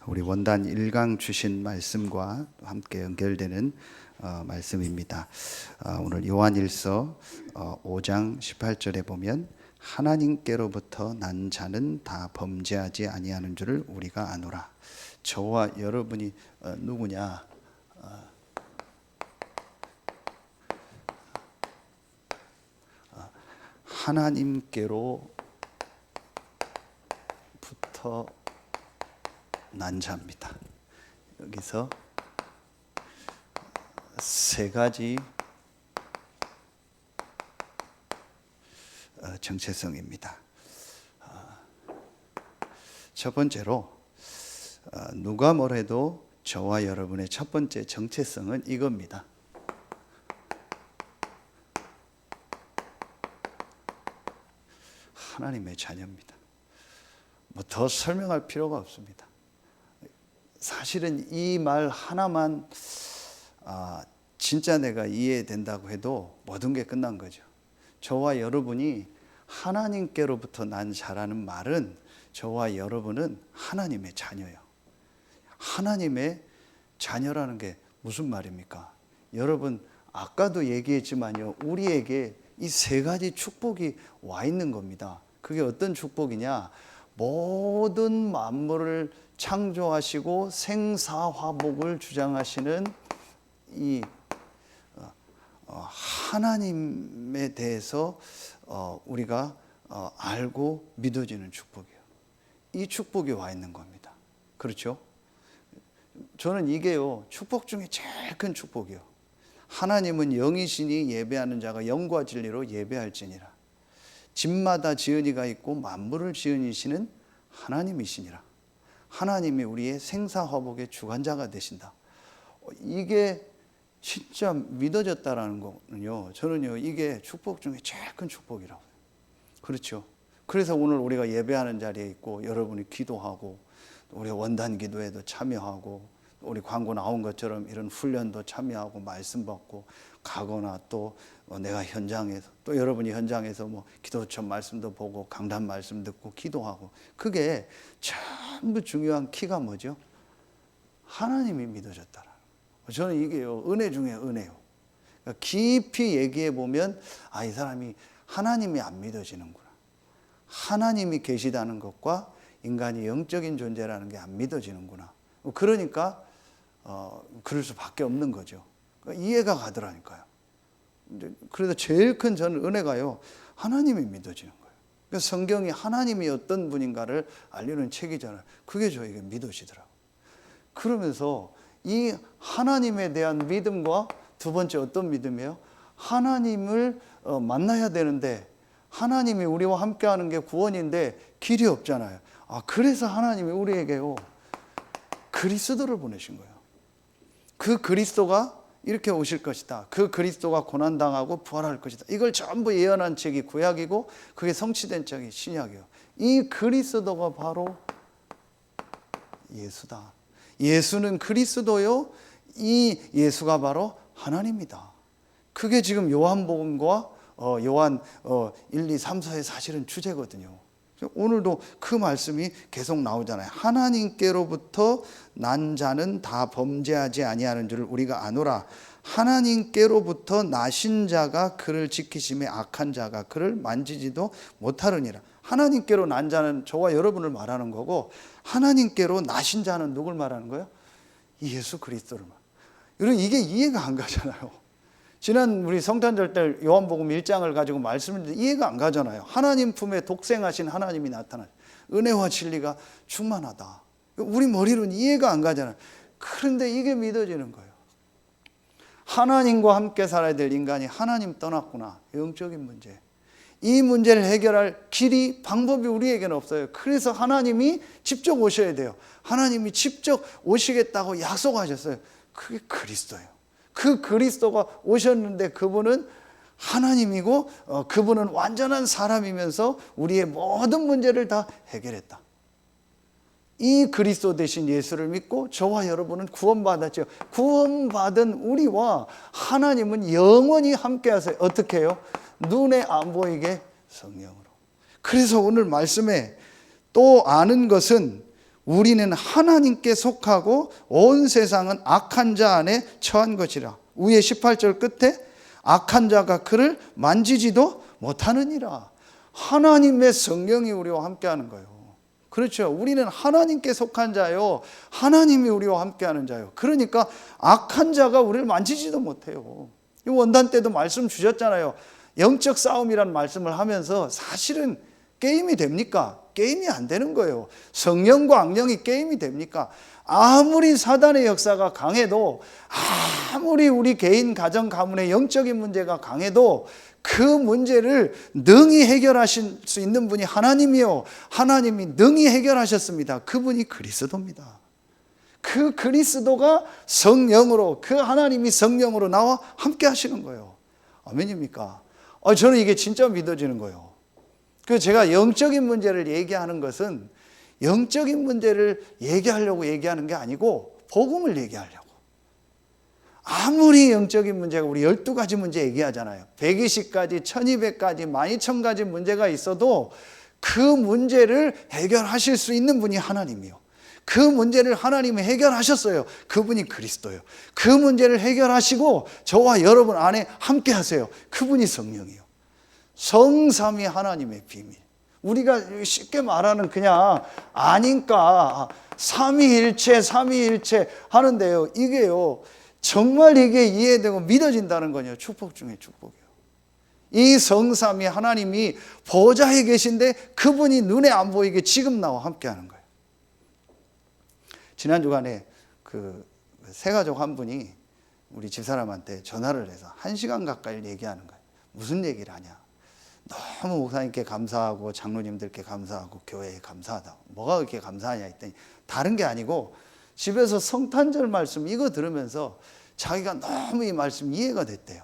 우리 원단 1강 주신 말씀과 함께 연결되는 말씀입니다. 오늘 요한일서 5장 18절에 보면 하나님께로부터 난 자는 다 범죄하지 아니하는 줄을 우리가 아노라. 저와 여러분이 누구냐? 하나님께로부터 난 자입니다. 여기서 세 가지 정체성입니다. 첫 번째로 누가 뭐래도 저와 여러분의 첫 번째 정체성은 이겁니다. 하나님의 자녀입니다. 뭐 더 설명할 필요가 없습니다. 사실은 이 말 하나만 진짜 내가 이해된다고 해도 모든 게 끝난 거죠. 저와 여러분이 하나님께로부터 난 자라는 말은 저와 여러분은 하나님의 자녀예요. 하나님의 자녀라는 게 무슨 말입니까? 여러분 아까도 얘기했지만요, 우리에게 이 세 가지 축복이 와 있는 겁니다. 그게 어떤 축복이냐? 모든 만물을 창조하시고 생사화복을 주장하시는 이 하나님에 대해서 우리가 알고 믿어지는 축복이에요. 이 축복이 와 있는 겁니다. 그렇죠? 저는 이게요, 축복 중에 제일 큰 축복이에요. 하나님은 영이시니 예배하는 자가 영과 진리로 예배할지니라. 집마다 지은이가 있고 만물을 지으시는 하나님이시니라. 하나님이 우리의 생사화복의 주관자가 되신다. 이게 진짜 믿어졌다라는 거는요, 저는요, 이게 축복 중에 제일 큰 축복이라고. 그렇죠? 그래서 오늘 우리가 예배하는 자리에 있고 여러분이 기도하고 우리 원단 기도에도 참여하고 우리 광고 나온 것처럼 이런 훈련도 참여하고 말씀 받고 가거나 또 내가 현장에서 또 여러분이 현장에서 뭐 기도처 말씀도 보고 강단 말씀 듣고 기도하고, 그게 전부 중요한 키가 뭐죠? 하나님이 믿어졌다라. 저는 이게요, 은혜 중에 은혜요. 그러니까 깊이 얘기해 보면 이 사람이 하나님이 안 믿어지는구나. 하나님이 계시다는 것과 인간이 영적인 존재라는 게 안 믿어지는구나. 그러니까 그럴 수밖에 없는 거죠. 그러니까 이해가 가더라니까요. 그래서 제일 큰 저는 은혜가요, 하나님이 믿어지는 거예요. 그래서 성경이 하나님이 어떤 분인가를 알리는 책이잖아요. 그게 저에게 믿어지더라고요. 그러면서 이 하나님에 대한 믿음과 두 번째 어떤 믿음이에요? 하나님을 만나야 되는데 하나님이 우리와 함께하는 게 구원인데 길이 없잖아요. 그래서 하나님이 우리에게요, 그리스도를 보내신 거예요. 그 그리스도가 이렇게 오실 것이다. 그 그리스도가 고난당하고 부활할 것이다. 이걸 전부 예언한 책이 구약이고 그게 성취된 책이 신약이에요. 이 그리스도가 바로 예수다. 예수는 그리스도요, 이 예수가 바로 하나님이다. 그게 지금 요한복음과 요한 1, 2, 3, 4의 사실은 주제거든요. 오늘도 그 말씀이 계속 나오잖아요. 하나님께로부터 난 자는 다 범죄하지 아니하는 줄을 우리가 아노라. 하나님께로부터 나신 자가 그를 지키심에 악한 자가 그를 만지지도 못하느니라. 하나님께로 난 자는 저와 여러분을 말하는 거고, 하나님께로 나신 자는 누굴 말하는 거예요? 예수 그리스도를 말하는 거예요. 이게 이해가 안 가잖아요. 지난 우리 성탄절 때 요한복음 1장을 가지고 말씀을 드리는데 이해가 안 가잖아요. 하나님 품에 독생하신 하나님이 나타나 은혜와 진리가 충만하다. 우리 머리로는 이해가 안 가잖아요. 그런데 이게 믿어지는 거예요. 하나님과 함께 살아야 될 인간이 하나님 떠났구나. 영적인 문제. 이 문제를 해결할 길이, 방법이 우리에게는 없어요. 그래서 하나님이 직접 오셔야 돼요. 하나님이 직접 오시겠다고 약속하셨어요. 그게 그리스도예요. 그 그리스도가 오셨는데 그분은 하나님이고 그분은 완전한 사람이면서 우리의 모든 문제를 다 해결했다. 이 그리스도 대신 예수를 믿고 저와 여러분은 구원받았죠. 구원받은 우리와 하나님은 영원히 함께 하세요. 어떻게 해요? 눈에 안 보이게 성령으로. 그래서 오늘 말씀에 또 아는 것은 우리는 하나님께 속하고 온 세상은 악한 자 안에 처한 것이라. 위에 18절 끝에 악한 자가 그를 만지지도 못하느니라. 하나님의 성령이 우리와 함께하는 거예요. 그렇죠. 우리는 하나님께 속한 자요, 하나님이 우리와 함께하는 자요. 그러니까 악한 자가 우리를 만지지도 못해요. 이 원단 때도 말씀 주셨잖아요. 영적 싸움이라는 말씀을 하면서 사실은 게임이 됩니까? 게임이 안 되는 거예요. 성령과 악령이 게임이 됩니까? 아무리 사단의 역사가 강해도, 아무리 우리 개인 가정 가문의 영적인 문제가 강해도 그 문제를 능히 해결하실 수 있는 분이 하나님이요, 하나님이 능히 해결하셨습니다. 그분이 그리스도입니다. 그 그리스도가 성령으로, 그 하나님이 성령으로 나와 함께 하시는 거예요. 아멘입니까? 저는 이게 진짜 믿어지는 거예요. 그 제가 영적인 문제를 얘기하는 것은 영적인 문제를 얘기하려고 얘기하는 게 아니고 복음을 얘기하려고. 아무리 영적인 문제가, 우리 12가지 문제 얘기하잖아요. 120가지, 1200가지, 12000가지 문제가 있어도 그 문제를 해결하실 수 있는 분이 하나님이요, 그 문제를 하나님이 해결하셨어요. 그분이 그리스도예요. 그 문제를 해결하시고 저와 여러분 안에 함께 하세요. 그분이 성령이요. 성삼위 하나님의 비밀. 우리가 쉽게 말하는 그냥 아니까 삼위일체 삼위일체 하는데요, 이게요 정말 이게 이해되고 믿어진다는 거냐, 축복 중에 축복이에요. 이 성삼위 하나님이 보좌에 계신데 그분이 눈에 안 보이게 지금 나와 함께하는 거예요. 지난 주간에 그 새가족 한 분이 우리 집사람한테 전화를 해서 1시간 가까이 얘기하는 거예요. 무슨 얘기를 하냐, 너무 목사님께 감사하고 장로님들께 감사하고 교회에 감사하다. 뭐가 그렇게 감사하냐 했더니 다른 게 아니고 집에서 성탄절 말씀 이거 들으면서 자기가 너무 이 말씀 이해가 됐대요.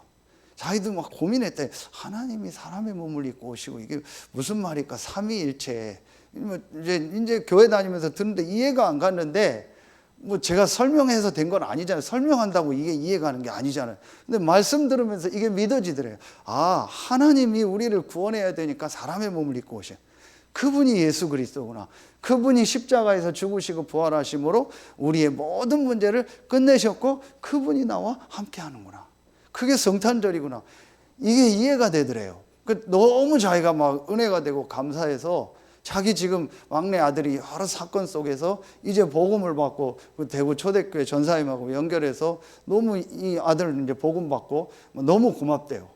자기도 막 고민했대. 하나님이 사람의 몸을 입고 오시고 이게 무슨 말일까, 삼위일체. 이제 교회 다니면서 듣는데 이해가 안 갔는데, 뭐 제가 설명해서 된 건 아니잖아요. 설명한다고 이게 이해가는 게 아니잖아요. 근데 말씀 들으면서 이게 믿어지더래요. 하나님이 우리를 구원해야 되니까 사람의 몸을 입고 오신 그분이 예수 그리스도구나. 그분이 십자가에서 죽으시고 부활하심으로 우리의 모든 문제를 끝내셨고 그분이 나와 함께 하는구나. 그게 성탄절이구나. 이게 이해가 되더래요. 너무 자기가 막 은혜가 되고 감사해서 자기 지금 막내 아들이 여러 사건 속에서 이제 복음을 받고 대구 초대교회 전사님하고 연결해서 너무 이 아들 이제 복음 받고 너무 고맙대요.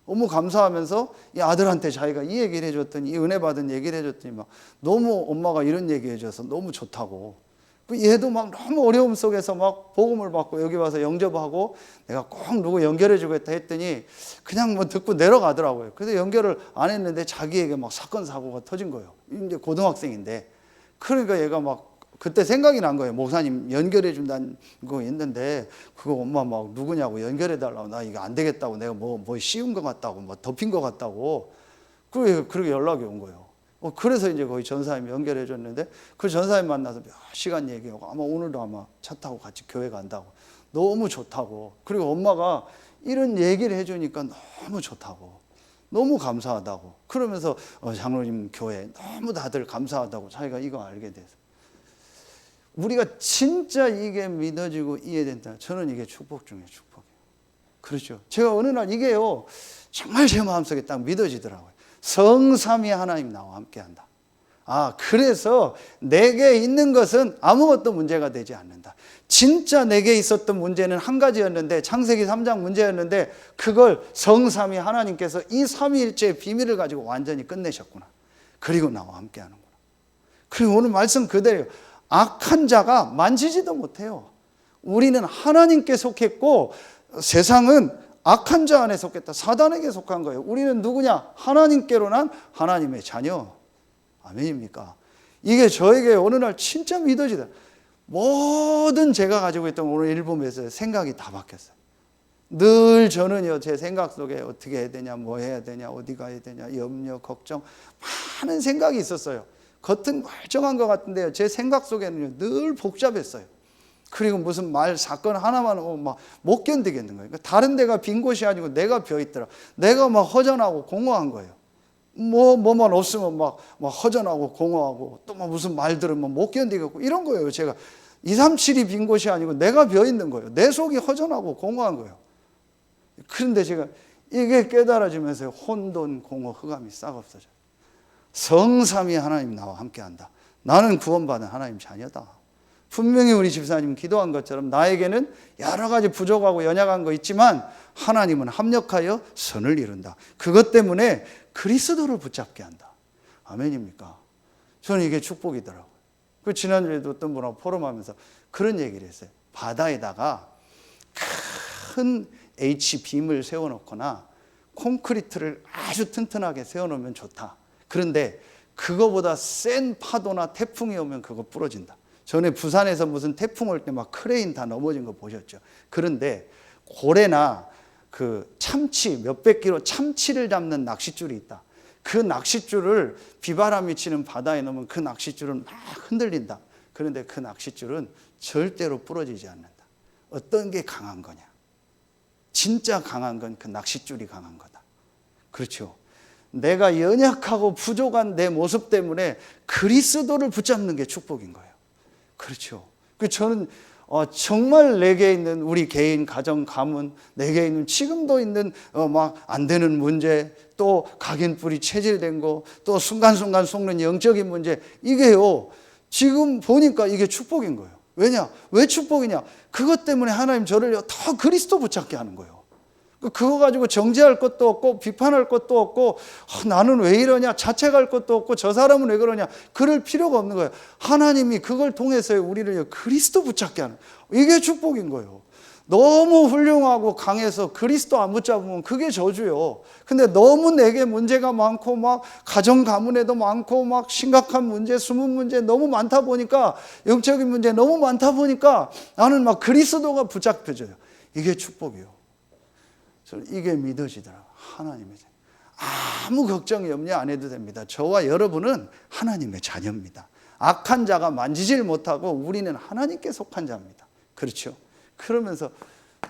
너무 감사하면서 이 아들한테 자기가 이 얘기를 해줬더니, 이 은혜 받은 얘기를 해줬더니 막 너무 엄마가 이런 얘기 해줘서 너무 좋다고. 얘도 막 너무 어려움 속에서 막 복음을 받고 여기 와서 영접하고 내가 꼭 누구 연결해주겠다 했더니 그냥 뭐 듣고 내려가더라고요. 그래서 연결을 안 했는데 자기에게 막 사건 사고가 터진 거예요. 이제 고등학생인데. 그러니까 얘가 막 그때 생각이 난 거예요. 목사님 연결해 준다는 거 있는데 그거 엄마 막 누구냐고 연결해 달라고. 나 이거 안 되겠다고. 내가 뭐 씌운 것 같다고, 뭐 덮인 것 같다고. 그렇게 연락이 온 거예요. 그래서 이제 거기 전사님 연결해 줬는데 그 전사님 만나서 몇 시간 얘기하고 아마 오늘도 아마 차 타고 같이 교회 간다고. 너무 좋다고. 그리고 엄마가 이런 얘기를 해주니까 너무 좋다고. 너무 감사하다고. 그러면서 장로님 교회 너무 다들 감사하다고 자기가 이거 알게 돼서. 우리가 진짜 이게 믿어지고 이해된다. 저는 이게 축복 중에 축복이에요. 그렇죠. 제가 어느 날 이게요 정말 제 마음속에 딱 믿어지더라고요. 성삼위 하나님 나와 함께한다. 그래서 내게 있는 것은 아무것도 문제가 되지 않는다. 진짜 내게 있었던 문제는 한 가지였는데, 창세기 3장 문제였는데 그걸 성삼위 하나님께서 이 삼위일체의 비밀을 가지고 완전히 끝내셨구나. 그리고 나와 함께하는구나. 그리고 오늘 말씀 그대로예요. 악한 자가 만지지도 못해요. 우리는 하나님께 속했고 세상은 악한 자 안에 속했다. 사단에게 속한 거예요. 우리는 누구냐? 하나님께로 난 하나님의 자녀. 아멘입니까? 이게 저에게 어느 날 진짜 믿어지다. 모든 제가 가지고 있던 오늘 일본에서 생각이 다 바뀌었어요. 늘 저는요 제 생각 속에 어떻게 해야 되냐, 뭐 해야 되냐, 어디 가야 되냐, 염려, 걱정, 많은 생각이 있었어요. 겉은 멀쩡한 것 같은데요, 제 생각 속에는 늘 복잡했어요. 그리고 무슨 말 사건 하나만 오면 막 못 견디겠는 거예요. 다른 데가 빈 곳이 아니고 내가 비어 있더라. 내가 막 허전하고 공허한 거예요. 뭐만 없으면 막 허전하고 공허하고 또 막 무슨 말 들으면 못 견디겠고 이런 거예요. 제가 237이 빈 곳이 아니고 내가 비어 있는 거예요. 내 속이 허전하고 공허한 거예요. 그런데 제가 이게 깨달아지면서 혼돈, 공허, 흑암이 싹 없어져요. 성삼위 하나님 나와 함께한다. 나는 구원받은 하나님 자녀다. 분명히 우리 집사님 기도한 것처럼 나에게는 여러 가지 부족하고 연약한 거 있지만 하나님은 합력하여 선을 이룬다. 그것 때문에 그리스도를 붙잡게 한다. 아멘입니까? 저는 이게 축복이더라고요. 그 지난주에도 어떤 분하고 포럼하면서 그런 얘기를 했어요. 바다에다가 큰 H빔을 세워놓거나 콘크리트를 아주 튼튼하게 세워놓으면 좋다. 그런데 그거보다 센 파도나 태풍이 오면 그거 부러진다. 전에 부산에서 무슨 태풍 올 때 막 크레인 다 넘어진 거 보셨죠? 그런데 고래나 그 참치, 몇백 킬로 참치를 잡는 낚싯줄이 있다. 그 낚싯줄을 비바람이 치는 바다에 넣으면 그 낚싯줄은 막 흔들린다. 그런데 그 낚싯줄은 절대로 부러지지 않는다. 어떤 게 강한 거냐? 진짜 강한 건 그 낚싯줄이 강한 거다. 그렇죠. 내가 연약하고 부족한 내 모습 때문에 그리스도를 붙잡는 게 축복인 거예요. 그렇죠. 저는 정말 내게 있는 우리 개인, 가정, 가문, 내게 있는 지금도 있는 막 안 되는 문제, 또 각인뿔이 체질된 거, 또 순간순간 속는 영적인 문제, 이게요 지금 보니까 이게 축복인 거예요. 왜냐? 왜 축복이냐? 그것 때문에 하나님 저를 더 그리스도 붙잡게 하는 거예요. 그거 가지고 정죄할 것도 없고 비판할 것도 없고 나는 왜 이러냐 자책할 것도 없고 저 사람은 왜 그러냐 그럴 필요가 없는 거예요. 하나님이 그걸 통해서 우리를 그리스도 붙잡게 하는, 이게 축복인 거예요. 너무 훌륭하고 강해서 그리스도 안 붙잡으면 그게 저주요. 근데 너무 내게 문제가 많고 막 가정 가문에도 많고 막 심각한 문제, 숨은 문제 너무 많다 보니까, 영적인 문제 너무 많다 보니까 나는 막 그리스도가 붙잡혀져요. 이게 축복이요. 저는 이게 믿어지더라고요. 하나님의 자녀. 아무 걱정 염려 안 해도 됩니다. 저와 여러분은 하나님의 자녀입니다. 악한 자가 만지질 못하고 우리는 하나님께 속한 자입니다. 그렇죠? 그러면서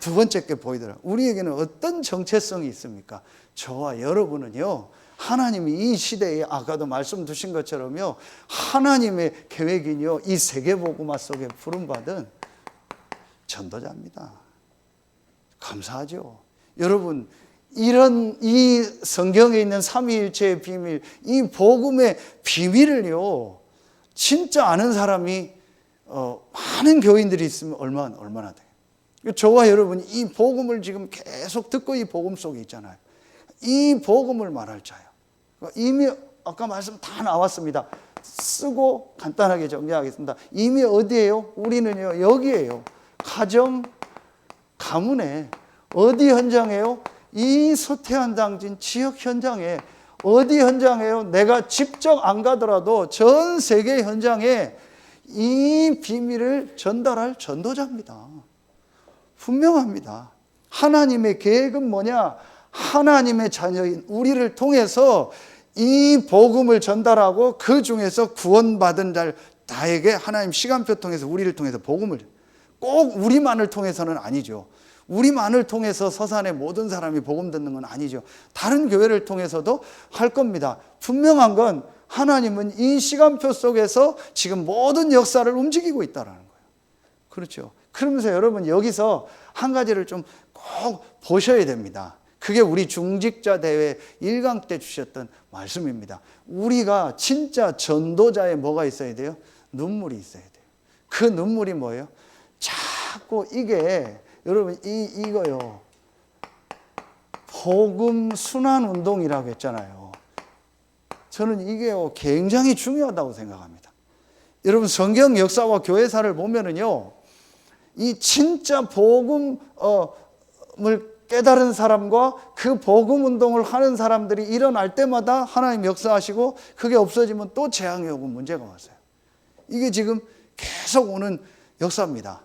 두 번째 게 보이더라고요. 우리에게는 어떤 정체성이 있습니까? 저와 여러분은요, 하나님이 이 시대에 아까도 말씀 두신 것처럼요, 하나님의 계획이요, 이 세계복음화 속에 부름받은 전도자입니다. 감사하죠. 여러분, 이 성경에 있는 삼위일체의 비밀, 이 복음의 비밀을요, 진짜 아는 사람이 많은 교인들이 있으면 얼마나 돼요. 저와 여러분이 이 복음을 지금 계속 듣고 이 복음 속에 있잖아요. 이 복음을 말할 자요. 이미 아까 말씀 다 나왔습니다. 쓰고 간단하게 정리하겠습니다. 이미 어디예요? 우리는요, 여기에요. 가정, 가문에. 어디 현장에요? 이 서태한 당진 지역 현장에. 어디 현장에요? 내가 직접 안 가더라도 전 세계 현장에 이 비밀을 전달할 전도자입니다. 분명합니다. 하나님의 계획은 뭐냐? 하나님의 자녀인 우리를 통해서 이 복음을 전달하고 그 중에서 구원받은 자에게 하나님 시간표 통해서 우리를 통해서 복음을, 꼭 우리만을 통해서는 아니죠. 우리만을 통해서 서산의 모든 사람이 복음 듣는 건 아니죠. 다른 교회를 통해서도 할 겁니다. 분명한 건 하나님은 이 시간표 속에서 지금 모든 역사를 움직이고 있다는 거예요. 그렇죠. 그러면서 여러분 여기서 한 가지를 좀 꼭 보셔야 됩니다. 그게 우리 중직자 대회 1강 때 주셨던 말씀입니다. 우리가 진짜 전도자에 뭐가 있어야 돼요? 눈물이 있어야 돼요. 그 눈물이 뭐예요? 자꾸 이게 여러분 이거요. 복음 순환 운동이라고 했잖아요. 저는 이게 굉장히 중요하다고 생각합니다. 여러분 성경 역사와 교회사를 보면은요, 이 진짜 복음을 깨달은 사람과 그 복음 운동을 하는 사람들이 일어날 때마다 하나님 역사하시고, 그게 없어지면 또 재앙이 오고 문제가 왔어요. 이게 지금 계속 오는 역사입니다.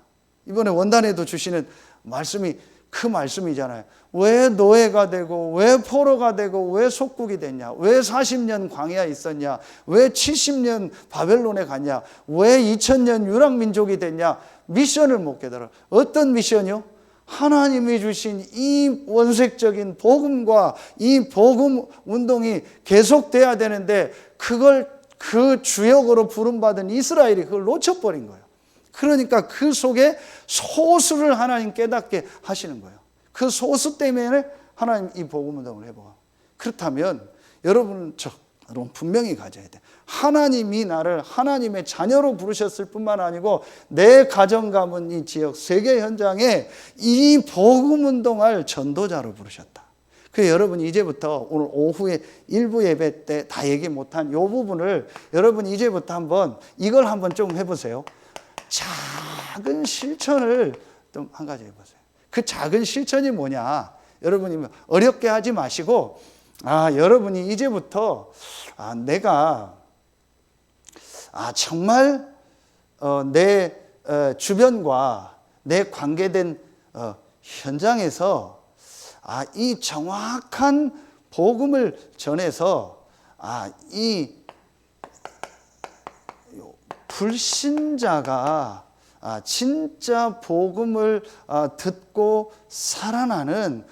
이번에 원단에도 주시는 말씀이 그 말씀이잖아요. 왜 노예가 되고, 왜 포로가 되고, 왜 속국이 됐냐, 왜 40년 광야에 있었냐, 왜 70년 바벨론에 갔냐, 왜 2000년 유랑민족이 됐냐. 미션을 못 깨달아. 어떤 미션이요? 하나님이 주신 이 원색적인 복음과 이 복음 운동이 계속돼야 되는데 그걸 그 주역으로 부름받은 이스라엘이 그걸 놓쳐버린 거예요. 그러니까 그 속에 소수를 하나님 깨닫게 하시는 거예요. 그 소수 때문에 하나님 이 복음 운동을 해보고. 그렇다면 여러분 분명히 가져야 돼. 하나님이 나를 하나님의 자녀로 부르셨을 뿐만 아니고 내 가정 가문 이 지역 세계 현장에 이 복음 운동할 전도자로 부르셨다. 그래서 여러분이 이제부터 오늘 오후에 일부 예배 때 다 얘기 못한 이 부분을 여러분 이제부터 이걸 한번 좀 해보세요. 작은 실천을 좀 한 가지 해보세요. 그 작은 실천이 뭐냐? 여러분이 어렵게 하지 마시고 여러분이 이제부터 내가 정말 내 주변과 내 관계된 현장에서 이 정확한 복음을 전해서 이 불신자가 진짜 복음을 듣고 살아나는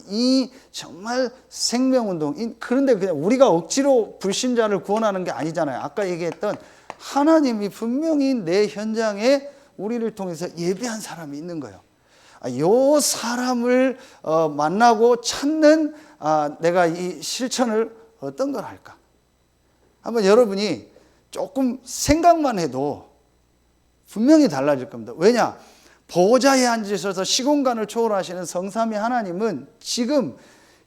이 정말 생명운동. 그런데 그냥 우리가 억지로 불신자를 구원하는 게 아니잖아요. 아까 얘기했던 하나님이 분명히 내 현장에 우리를 통해서 예배한 사람이 있는 거예요. 이 사람을 만나고 찾는 내가 이 실천을 어떤 걸 할까? 한번 여러분이 조금 생각만 해도 분명히 달라질 겁니다. 왜냐? 보좌에 앉으셔서 시공간을 초월하시는 성삼위 하나님은 지금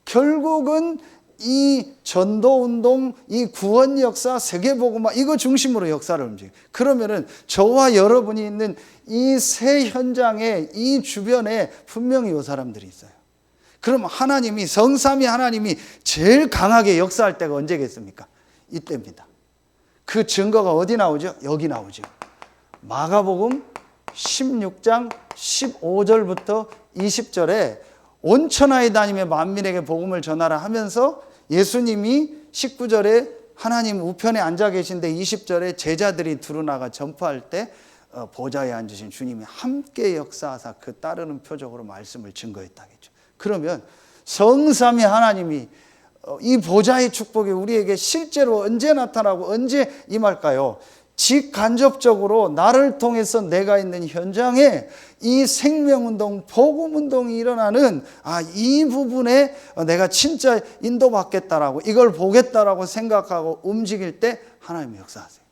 결국은 이 전도운동, 이 구원 역사, 세계복음화 이거 중심으로 역사를 움직여요. 그러면은 저와 여러분이 있는 이 새 현장에 이 주변에 분명히 이 사람들이 있어요. 그럼 하나님이 성삼위 하나님이 제일 강하게 역사할 때가 언제겠습니까? 이때입니다. 그 증거가 어디 나오죠? 여기 나오죠. 마가복음 16장 15절부터 20절에 온 천하에 다니며 만민에게 복음을 전하라 하면서 예수님이 19절에 하나님 우편에 앉아 계신데 20절에 제자들이 두루나가 전파할 때 보좌에 앉으신 주님이 함께 역사하사 그 따르는 표적으로 말씀을 증거했다겠죠. 그러면 성삼위 하나님이 이 보좌의 축복이 우리에게 실제로 언제 나타나고 언제 임할까요? 직간접적으로 나를 통해서 내가 있는 현장에 이 생명운동, 복음운동이 일어나는 이 부분에 내가 진짜 인도받겠다라고 이걸 보겠다라고 생각하고 움직일 때 하나님이 역사하세요.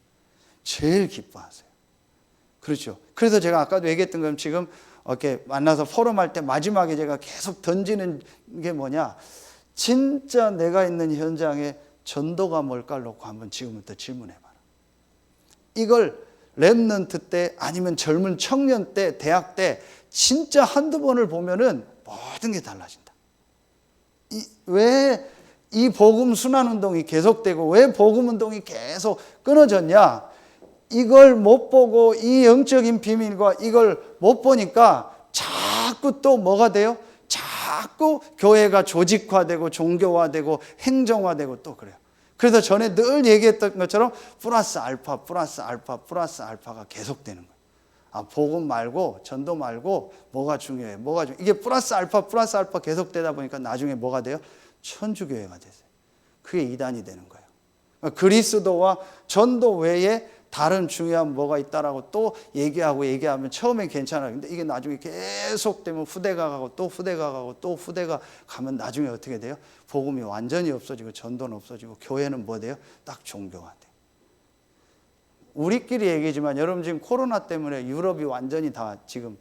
제일 기뻐하세요. 그렇죠. 그래서 제가 아까도 얘기했던 것처럼 지금 이렇게 만나서 포럼할 때 마지막에 제가 계속 던지는 게 뭐냐, 진짜 내가 있는 현장에 전도가 뭘까를 놓고 한번 지금부터 질문해봐라. 이걸 랩넌트 때 아니면 젊은 청년 때, 대학 때 진짜 한두 번을 보면은 모든 게 달라진다. 왜 이 복음 순환운동이 계속되고 왜 복음운동이 계속 끊어졌냐? 이걸 못 보고 이 영적인 비밀과 이걸 못 보니까 자꾸 또 뭐가 돼요? 자꾸 교회가 조직화되고 종교화되고 행정화되고 또 그래요. 그래서 전에 늘 얘기했던 것처럼 플러스 알파, 플러스 알파, 플러스 알파가 계속되는 거예요. 복음 말고 전도 말고 뭐가 중요해? 뭐가 중요해? 이게 플러스 알파 계속되다 보니까 나중에 뭐가 돼요? 천주교회가 됐어요. 그게 이단이 되는 거예요. 그리스도와 전도 외에 다른 중요한 뭐가 있다라고 또 얘기하면 처음엔 괜찮아요. 근데 이게 나중에 계속되면 후대가 가고 또 후대가 가고 또 후대가 가면 나중에 어떻게 돼요? 복음이 완전히 없어지고 전도는 없어지고 교회는 뭐 돼요? 딱 종교가 돼요. 우리끼리 얘기지만 여러분 지금 코로나 때문에 유럽이 완전히 다 지금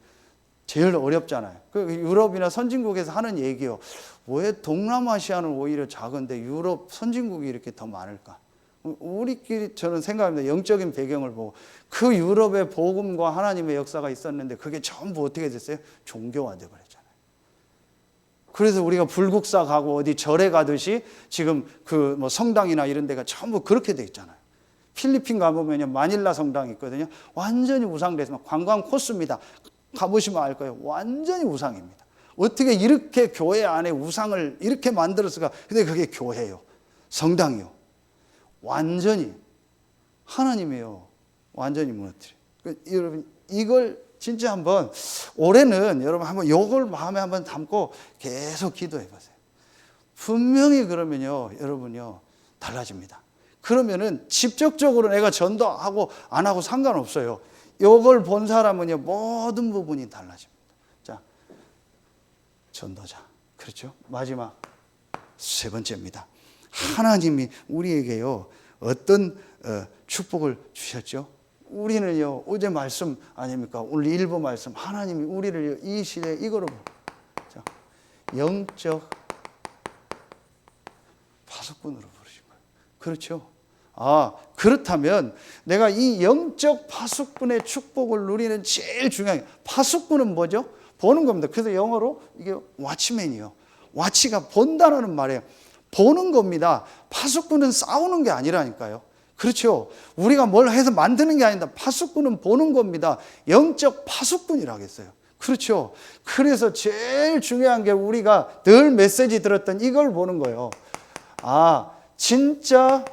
제일 어렵잖아요. 그 유럽이나 선진국에서 하는 얘기요. 왜 동남아시아는 오히려 작은데 유럽 선진국이 이렇게 더 많을까? 우리끼리 저는 생각합니다. 영적인 배경을 보고 그 유럽의 복음과 하나님의 역사가 있었는데 그게 전부 어떻게 됐어요? 종교화돼 버렸잖아요. 그래서 우리가 불국사 가고 어디 절에 가듯이 지금 그 뭐 성당이나 이런 데가 전부 그렇게 돼 있잖아요. 필리핀 가보면요, 마닐라 성당이 있거든요. 완전히 우상돼서 관광 코스입니다. 가보시면 알 거예요. 완전히 우상입니다. 어떻게 이렇게 교회 안에 우상을 이렇게 만들었을까? 근데 그게 교회예요. 성당이요. 완전히 하나님이에요. 완전히 무너뜨려. 여러분 이걸 진짜 한번 올해는 여러분 한번 요걸 마음에 한번 담고 계속 기도해 보세요. 분명히 그러면요, 여러분요, 달라집니다. 그러면은 직접적으로 내가 전도하고 안 하고 상관없어요. 요걸 본 사람은요, 모든 부분이 달라집니다. 자, 전도자. 그렇죠? 마지막 세 번째입니다. 하나님이 우리에게요, 어떤 축복을 주셨죠? 우리는요, 어제 말씀 아닙니까? 오늘 일부 말씀, 하나님이 우리를 이 시대에 이거로, 자, 영적 파수꾼으로 부르신 거예요. 그렇죠? 그렇다면 내가 이 영적 파수꾼의 축복을 누리는 제일 중요한 게, 파수꾼은 뭐죠? 보는 겁니다. 그래서 영어로 이게 왓치맨이요. 왓치가 본다라는 말이에요. 보는 겁니다. 파수꾼은 싸우는 게 아니라니까요. 그렇죠? 우리가 뭘 해서 만드는 게 아니다. 파수꾼은 보는 겁니다. 영적 파수꾼이라고 했어요. 그렇죠? 그래서 제일 중요한 게 우리가 늘 메시지 들었던 이걸 보는 거예요. 진짜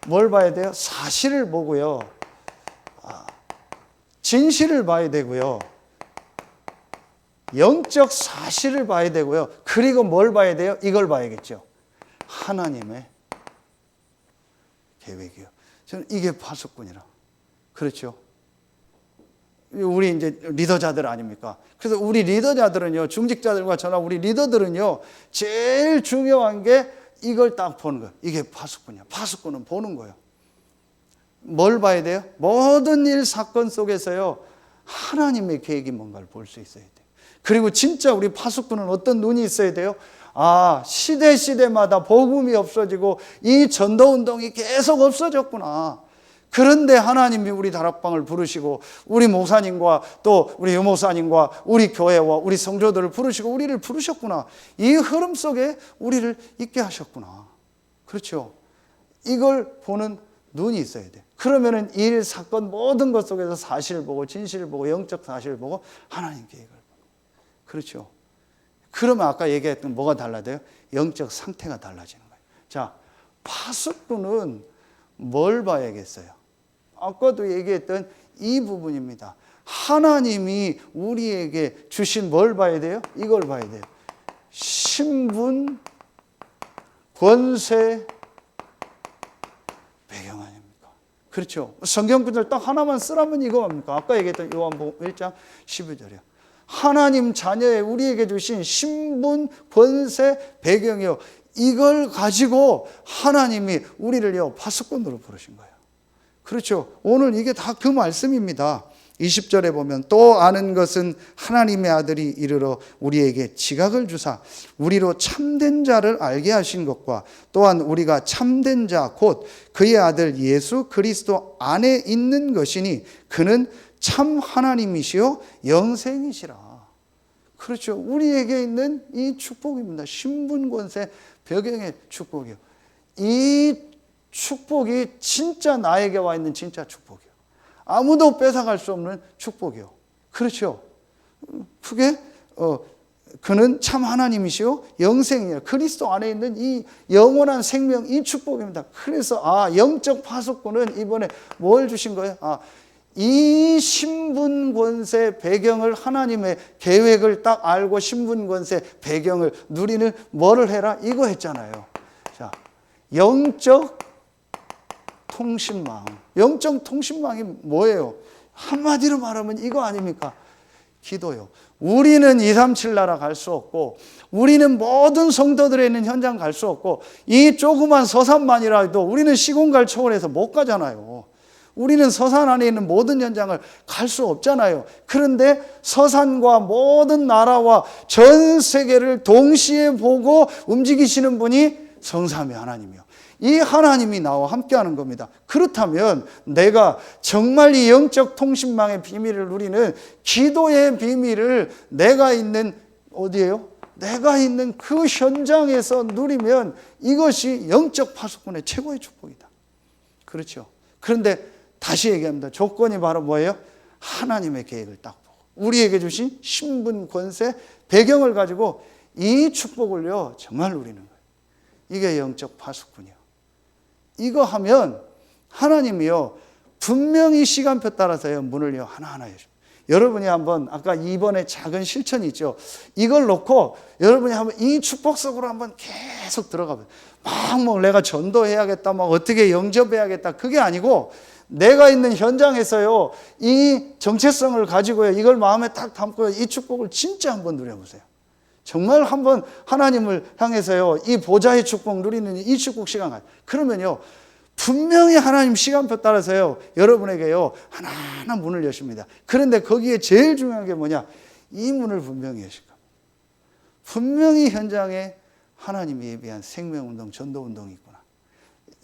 뭘 봐야 돼요? 사실을 보고요. 진실을 봐야 되고요. 영적 사실을 봐야 되고요. 그리고 뭘 봐야 돼요? 이걸 봐야겠죠. 하나님의 계획이요. 저는 이게 파수꾼이라. 그렇죠? 우리 이제 리더자들 아닙니까? 그래서 우리 리더자들은요, 중직자들과 저나 우리 리더들은요, 제일 중요한 게 이걸 딱 보는 거예요. 이게 파수꾼이야. 파수꾼은 보는 거예요. 뭘 봐야 돼요? 모든 일 사건 속에서요, 하나님의 계획이 뭔가를 볼 수 있어야 돼요. 그리고 진짜 우리 파수꾼은 어떤 눈이 있어야 돼요? 시대마다 복음이 없어지고 이 전도운동이 계속 없어졌구나. 그런데 하나님이 우리 다락방을 부르시고 우리 목사님과 또 우리 유목사님과 우리 교회와 우리 성도들을 부르시고 우리를 부르셨구나. 이 흐름 속에 우리를 있게 하셨구나. 그렇죠? 이걸 보는 눈이 있어야 돼요. 그러면은 일, 사건 모든 것 속에서 사실을 보고 진실을 보고 영적 사실을 보고 하나님 계획을 보고. 그렇죠? 그러면 아까 얘기했던 뭐가 달라져요? 영적 상태가 달라지는 거예요. 자, 파수꾼은 뭘 봐야겠어요? 아까도 얘기했던 이 부분입니다. 하나님이 우리에게 주신 뭘 봐야 돼요? 이걸 봐야 돼요. 신분, 권세, 배경 아닙니까? 그렇죠? 성경 구절 딱 하나만 쓰라면 이거 뭡니까? 아까 얘기했던 요한복음 1장 12절이요. 하나님 자녀의 우리에게 주신 신분, 권세, 배경이요. 이걸 가지고 하나님이 우리를요, 파수꾼으로 부르신 거예요. 그렇죠? 오늘 이게 다 그 말씀입니다. 20절에 보면 또 아는 것은 하나님의 아들이 이르러 우리에게 지각을 주사 우리로 참된 자를 알게 하신 것과 또한 우리가 참된 자 곧 그의 아들 예수 그리스도 안에 있는 것이니 그는 참 하나님이시요 영생이시라. 그렇죠. 우리에게 있는 이 축복입니다. 신분, 권세, 배경의 축복이요. 이 축복이 진짜 나에게 와 있는 진짜 축복이요. 아무도 뺏어갈 수 없는 축복이요. 그렇죠. 그게 그는 참 하나님이시요 영생이에요. 그리스도 안에 있는 이 영원한 생명, 이 축복입니다. 그래서 영적 파수꾼은 이번에 뭘 주신 거예요? 이 신분, 권세, 배경을 하나님의 계획을 딱 알고 신분, 권세, 배경을 누리는 뭐를 해라? 이거 했잖아요. 자, 영적 통신망. 영적 통신망이 뭐예요? 한마디로 말하면 이거 아닙니까? 기도요. 우리는 237 나라 갈 수 없고 우리는 모든 성도들에 있는 현장 갈 수 없고 이 조그만 서산만이라도 우리는 시공갈 초월해서 못 가잖아요. 우리는 서산 안에 있는 모든 현장을 갈 수 없잖아요. 그런데 서산과 모든 나라와 전 세계를 동시에 보고 움직이시는 분이 성삼위 하나님이요. 이 하나님이 나와 함께하는 겁니다. 그렇다면 내가 정말 이 영적 통신망의 비밀을 누리는 기도의 비밀을 내가 있는 어디예요? 내가 있는 그 현장에서 누리면 이것이 영적 파수꾼의 최고의 축복이다. 그렇죠. 그런데 다시 얘기합니다. 조건이 바로 뭐예요? 하나님의 계획을 딱 보고 우리에게 주신 신분, 권세, 배경을 가지고 이 축복을요 정말 누리는 거예요. 이게 영적 파수꾼이요. 이거 하면 하나님이요 분명히 시간표 따라서요 문을요 하나하나 여십니다. 여러분이 한번 아까 2번의 작은 실천이 있죠. 이걸 놓고 여러분이 한번 이 축복 속으로 한번 계속 들어가 봐요. 막 내가 전도해야겠다, 막 어떻게 영접해야겠다, 그게 아니고 내가 있는 현장에서요, 이 정체성을 가지고요, 이걸 마음에 딱 담고요, 이 축복을 진짜 한번 누려보세요. 정말 한번 하나님을 향해서요, 이 보좌의 축복 누리는 이 축복 시간 가요. 그러면요, 분명히 하나님 시간표 따라서요, 여러분에게요, 하나하나 문을 여십니다. 그런데 거기에 제일 중요한 게 뭐냐? 이 문을 분명히 여실 겁니다. 분명히 현장에 하나님이 예비한 생명운동, 전도운동이 있구나.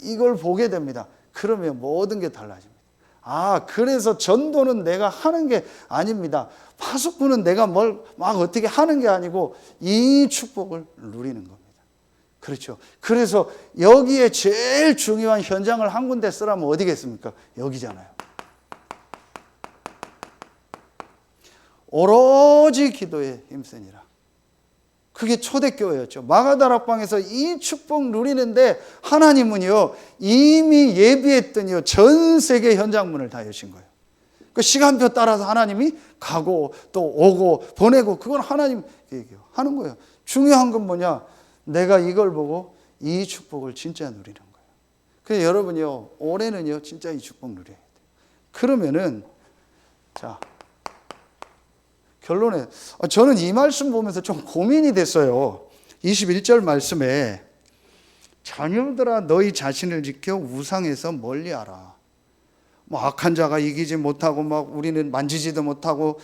이걸 보게 됩니다. 그러면 모든 게 달라집니다. 아, 그래서 전도는 내가 하는 게 아닙니다. 파수꾼은 내가 뭘 막 어떻게 하는 게 아니고 이 축복을 누리는 겁니다. 그렇죠. 그래서 여기에 제일 중요한 현장을 한 군데 쓰라면 어디겠습니까? 여기잖아요. 오로지 기도에 힘쓰니라. 그게 초대교회였죠. 마가다락방에서 이 축복 누리는데 하나님은요, 이미 예비했더니요, 전 세계 현장문을 다 여신 거예요. 그 시간표 따라서 하나님이 가고 또 오고 보내고, 그건 하나님 얘기예요. 하는 거예요. 중요한 건 뭐냐? 내가 이걸 보고 이 축복을 진짜 누리는 거예요. 그래서 여러분이요, 올해는요, 진짜 이 축복 누려야 돼요. 그러면은, 자, 결론에, 저는 이 말씀 보면서 좀 고민이 됐어요. 21절 말씀에, 자녀들아 너희 자신을 지켜 우상에서 멀리하라. 뭐 악한 자가 이기지 못하고, 막 우리는 만지지도 못하고,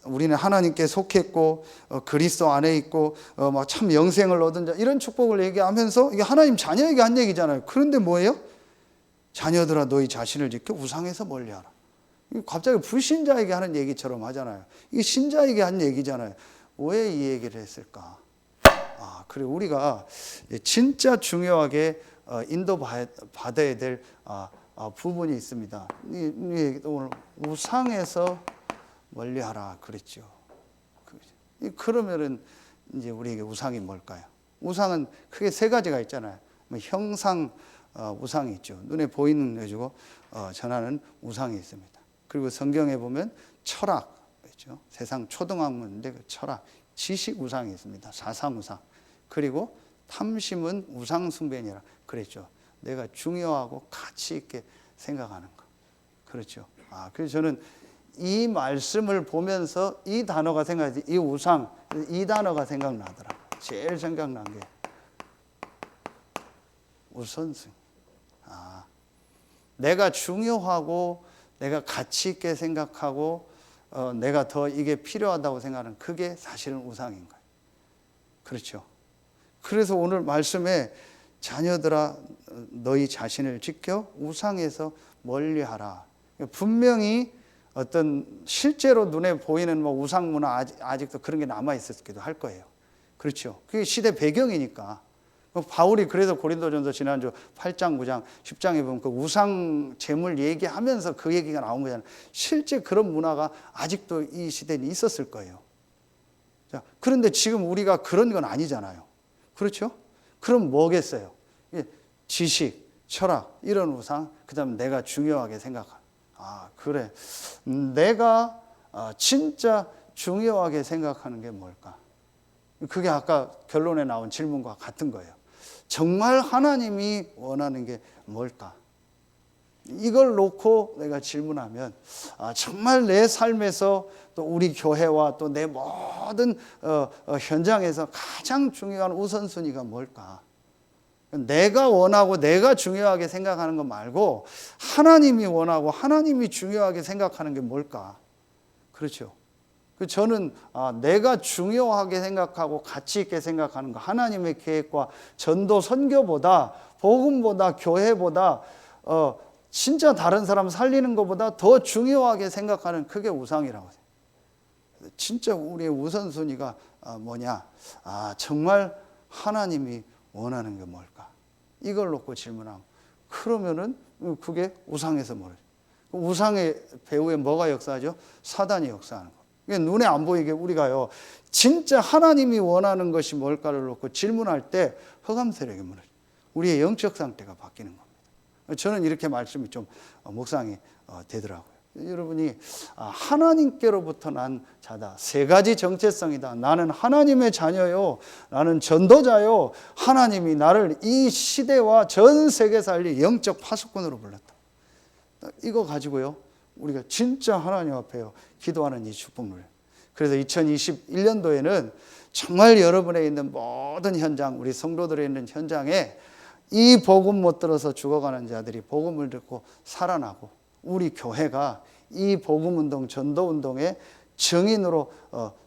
우리는 하나님께 속했고, 그리스도 안에 있고, 막 참 영생을 얻은 자, 이런 축복을 얘기하면서 이게 하나님 자녀에게 한 얘기잖아요. 그런데 뭐예요? 자녀들아 너희 자신을 지켜 우상에서 멀리하라. 갑자기 불신자에게 하는 얘기처럼 하잖아요. 이게 신자에게 한 얘기잖아요. 왜 이 얘기를 했을까? 아, 그리고 우리가 진짜 중요하게 인도받아야 될 부분이 있습니다. 오늘 우상에서 멀리하라 그랬죠. 그러면은 이제 우리에게 우상이 뭘까요? 우상은 크게 세 가지가 있잖아요. 형상 우상이 있죠. 눈에 보이는 가지고 전하는 우상이 있습니다. 그리고 성경에 보면 철학 있죠. 세상 초등학문인데 그 철학, 지식 우상이 있습니다. 사상 우상. 그리고 탐심은 우상 숭배니라 그랬죠. 내가 중요하고 가치 있게 생각하는 거. 그렇죠. 그래서 저는 이 말씀을 보면서 이 단어가 생각나지, 이 우상, 이 단어가 생각나더라고요. 제일 생각난 게 우선순위. 내가 중요하고 내가 가치 있게 생각하고 내가 더 이게 필요하다고 생각하는, 그게 사실은 우상인 거예요. 그렇죠. 그래서 오늘 말씀에 자녀들아 너희 자신을 지켜 우상에서 멀리하라. 분명히 어떤 실제로 눈에 보이는 뭐 우상 문화 아직도 그런 게 남아 있었기도 할 거예요. 그렇죠. 그게 시대 배경이니까. 바울이 그래서 고린도전서 지난주 8장, 9장, 10장에 보면 그 우상 제물 얘기하면서 그 얘기가 나온 거잖아요. 실제 그런 문화가 아직도 이 시대에 있었을 거예요. 자, 그런데 지금 우리가 그런 건 아니잖아요. 그렇죠? 그럼 뭐겠어요? 지식, 철학, 이런 우상, 그 다음에 내가 중요하게 생각하는. 그래. 내가 진짜 중요하게 생각하는 게 뭘까? 그게 아까 결론에 나온 질문과 같은 거예요. 정말 하나님이 원하는 게 뭘까? 이걸 놓고 내가 질문하면 정말 내 삶에서 또 우리 교회와 또 내 모든 현장에서 가장 중요한 우선순위가 뭘까? 내가 원하고 내가 중요하게 생각하는 것 말고 하나님이 원하고 하나님이 중요하게 생각하는 게 뭘까? 그렇죠. 저는 내가 중요하게 생각하고 가치 있게 생각하는 거, 하나님의 계획과 전도 선교보다, 복음보다, 교회보다 진짜 다른 사람 살리는 것보다 더 중요하게 생각하는, 그게 우상이라고 생각해요. 진짜 우리의 우선순위가 뭐냐? 정말 하나님이 원하는 게 뭘까? 이걸 놓고 질문하면, 그러면은 그게 우상에서 뭐예요? 우상의 배후에 뭐가 역사하죠? 사단이 역사하는 거. 눈에 안 보이게 우리가요, 진짜 하나님이 원하는 것이 뭘까를 놓고 질문할 때 흑암 세력의 문을, 우리의 영적 상태가 바뀌는 겁니다. 저는 이렇게 말씀이 좀 묵상이 되더라고요. 여러분이 하나님께로부터 난 자다. 세 가지 정체성이다. 나는 하나님의 자녀요. 나는 전도자요. 하나님이 나를 이 시대와 전 세계 살리 영적 파수꾼으로 불렀다. 이거 가지고요, 우리가 진짜 하나님 앞에요 기도하는 이 축복을. 그래서 2021년도에는 정말 여러분에 있는 모든 현장, 우리 성도들에 있는 현장에 이 복음 못 들어서 죽어가는 자들이 복음을 듣고 살아나고, 우리 교회가 이 복음운동, 전도운동의 증인으로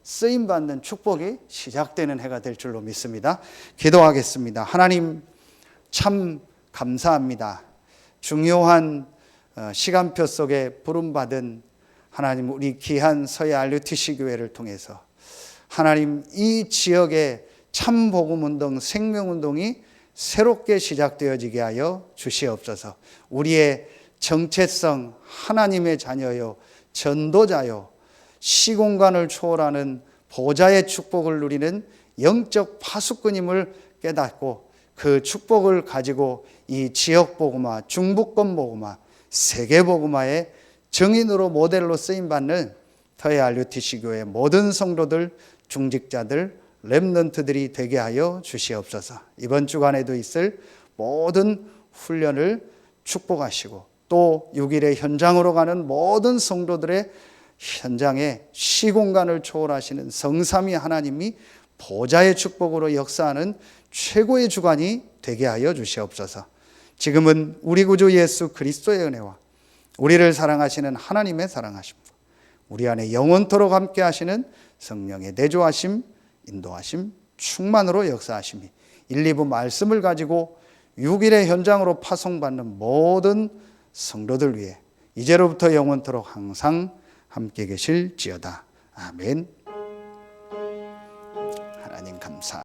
쓰임받는 축복이 시작되는 해가 될 줄로 믿습니다. 기도하겠습니다. 하나님 참 감사합니다. 중요한 시간표 속에 부름받은 하나님, 우리 귀한 서해 RUTC 교회를 통해서 하나님 이 지역의 참 복음운동, 생명운동이 새롭게 시작되어지게 하여 주시옵소서. 우리의 정체성, 하나님의 자녀요, 전도자요, 시공간을 초월하는 보좌의 축복을 누리는 영적 파수꾼임을 깨닫고 그 축복을 가지고 이 지역 복음화, 중부권 복음화, 세계 복음화의 증인으로 모델로 쓰임받는 서해 RUTC 교회 모든 성도들, 중직자들, 렘넌트들이 되게 하여 주시옵소서. 이번 주간에도 있을 모든 훈련을 축복하시고, 또 6일의 현장으로 가는 모든 성도들의 현장에 시공간을 초월하시는 성삼위 하나님이 보좌의 축복으로 역사하는 최고의 주간이 되게 하여 주시옵소서. 지금은 우리 구주 예수 그리스도의 은혜와 우리를 사랑하시는 하나님의 사랑하심과 우리 안에 영원토록 함께 하시는 성령의 내조하심, 인도하심, 충만으로 역사하심이 1, 2부 말씀을 가지고 6일의 현장으로 파송받는 모든 성도들 위해 이제로부터 영원토록 항상 함께 계실지어다. 아멘. 하나님 감사.